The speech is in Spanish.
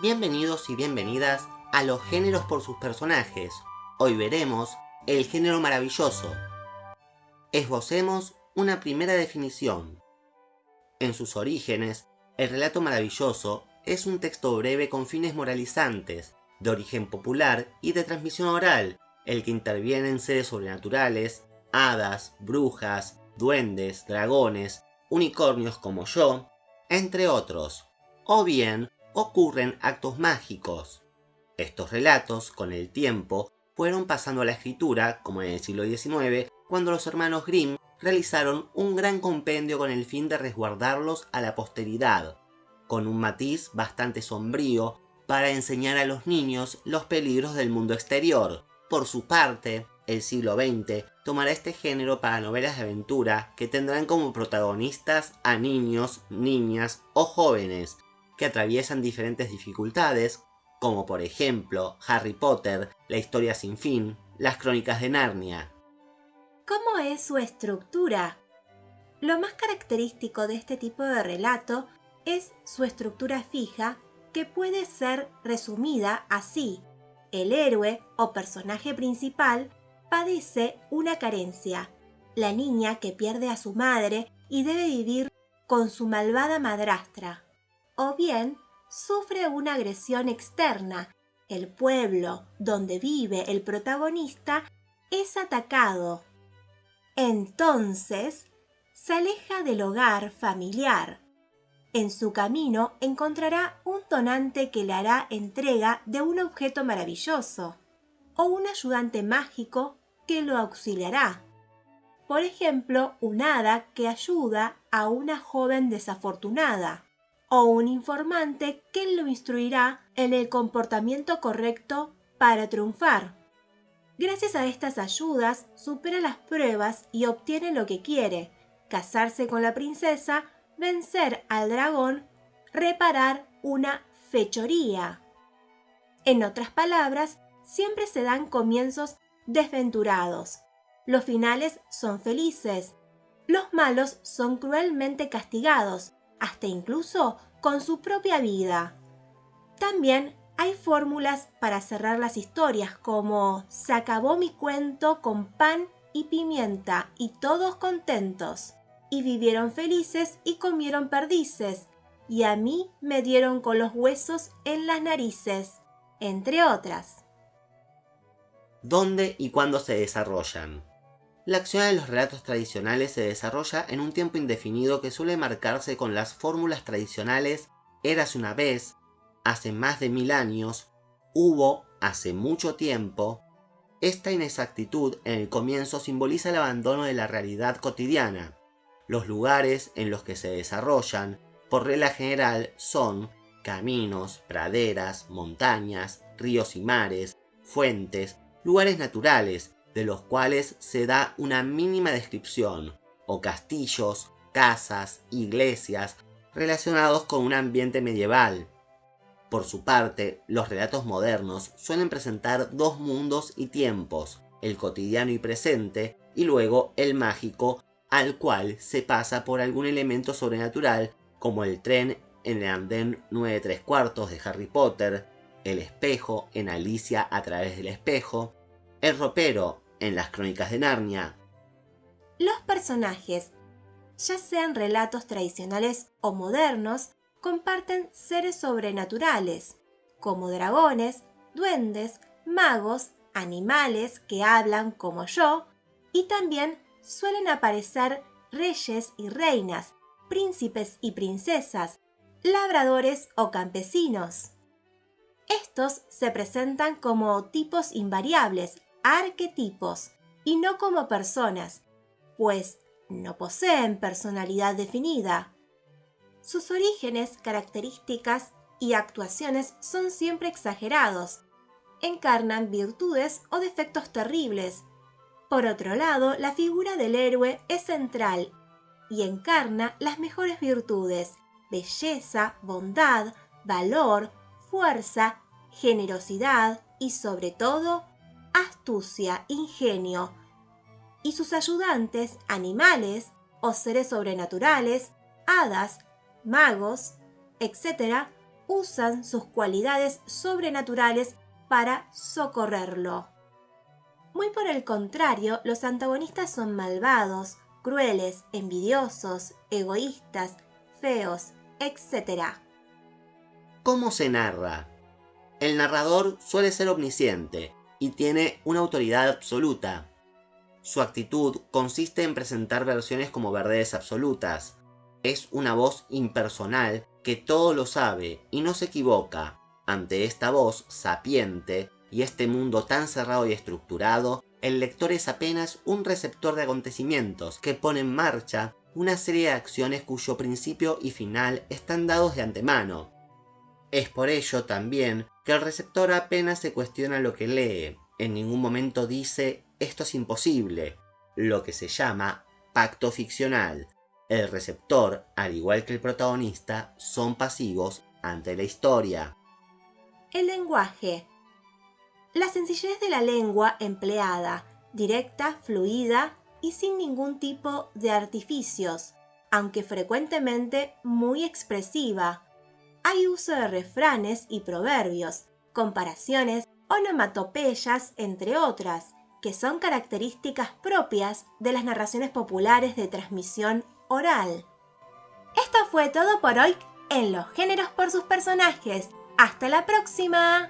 Bienvenidos y bienvenidas a los géneros por sus personajes. Hoy veremos el género maravilloso. Esbocemos una primera definición. En sus orígenes, el relato maravilloso es un texto breve con fines moralizantes, de origen popular y de transmisión oral, el que interviene en seres sobrenaturales, hadas, brujas, duendes, dragones, unicornios como yo, entre otros, o bien ocurren actos mágicos. Estos relatos, con el tiempo, fueron pasando a la escritura, como en el siglo XIX, cuando los hermanos Grimm realizaron un gran compendio con el fin de resguardarlos a la posteridad, con un matiz bastante sombrío para enseñar a los niños los peligros del mundo exterior. Por su parte, el siglo XX tomará este género para novelas de aventura que tendrán como protagonistas a niños, niñas o jóvenes que atraviesan diferentes dificultades, como por ejemplo Harry Potter, La historia sin fin, Las crónicas de Narnia. ¿Cómo es su estructura? Lo más característico de este tipo de relato es su estructura fija, que puede ser resumida así. El héroe o personaje principal padece una carencia, la niña que pierde a su madre y debe vivir con su malvada madrastra. O bien, sufre una agresión externa, el pueblo donde vive el protagonista es atacado. Entonces, se aleja del hogar familiar. En su camino encontrará un donante que le hará entrega de un objeto maravilloso o un ayudante mágico que lo auxiliará. Por ejemplo, un hada que ayuda a una joven desafortunada o un informante que lo instruirá en el comportamiento correcto para triunfar. Gracias a estas ayudas, supera las pruebas y obtiene lo que quiere: casarse con la princesa, vencer al dragón, reparar una fechoría. En otras palabras, siempre se dan comienzos desventurados. Los finales son felices. Los malos son cruelmente castigados, hasta incluso con su propia vida. También hay fórmulas para cerrar las historias, como se acabó mi cuento con pan y pimienta y todos contentos, y vivieron felices y comieron perdices, y a mí me dieron con los huesos en las narices, entre otras. ¿Dónde y cuándo se desarrollan? La acción de los relatos tradicionales se desarrolla en un tiempo indefinido que suele marcarse con las fórmulas tradicionales érase una vez, hace más de 1000 años, hubo, hace mucho tiempo. Esta inexactitud en el comienzo simboliza el abandono de la realidad cotidiana. Los lugares en los que se desarrollan, por regla general, son caminos, praderas, montañas, ríos y mares, fuentes, lugares naturales, de los cuales se da una mínima descripción, o castillos, casas, iglesias, relacionados con un ambiente medieval. Por su parte, los relatos modernos suelen presentar dos mundos y tiempos, el cotidiano y presente, y luego el mágico, al cual se pasa por algún elemento sobrenatural, como el tren en el andén 9 3/4 de Harry Potter, el espejo en Alicia a través del espejo, el ropero en Las crónicas de Narnia. Los personajes, ya sean relatos tradicionales o modernos, comparten seres sobrenaturales, como dragones, duendes, magos, animales que hablan como yo, y también suelen aparecer reyes y reinas, príncipes y princesas, labradores o campesinos. Estos se presentan como tipos invariables, arquetipos, y no como personas, pues no poseen personalidad definida. Sus orígenes, características y actuaciones son siempre exagerados. Encarnan virtudes o defectos terribles. Por otro lado, la figura del héroe es central y encarna las mejores virtudes: belleza, bondad, valor, fuerza, generosidad y, sobre todo, astucia, ingenio. Y sus ayudantes, animales o seres sobrenaturales, hadas, magos, etc., usan sus cualidades sobrenaturales para socorrerlo. Muy por el contrario, los antagonistas son malvados, crueles, envidiosos, egoístas, feos, etc. ¿Cómo se narra? El narrador suele ser omnisciente y tiene una autoridad absoluta. Su actitud consiste en presentar versiones como verdades absolutas. Es una voz impersonal que todo lo sabe y no se equivoca. Ante esta voz sapiente y este mundo tan cerrado y estructurado, el lector es apenas un receptor de acontecimientos que pone en marcha una serie de acciones cuyo principio y final están dados de antemano. Es por ello también que el receptor apenas se cuestiona lo que lee, en ningún momento dice «esto es imposible», lo que se llama pacto ficcional. El receptor, al igual que el protagonista, son pasivos ante la historia. El lenguaje. La sencillez de la lengua empleada, directa, fluida y sin ningún tipo de artificios, aunque frecuentemente muy expresiva. Hay uso de refranes y proverbios, comparaciones, onomatopeyas, entre otras, que son características propias de las narraciones populares de transmisión oral. Esto fue todo por hoy en Los géneros por sus personajes. ¡Hasta la próxima!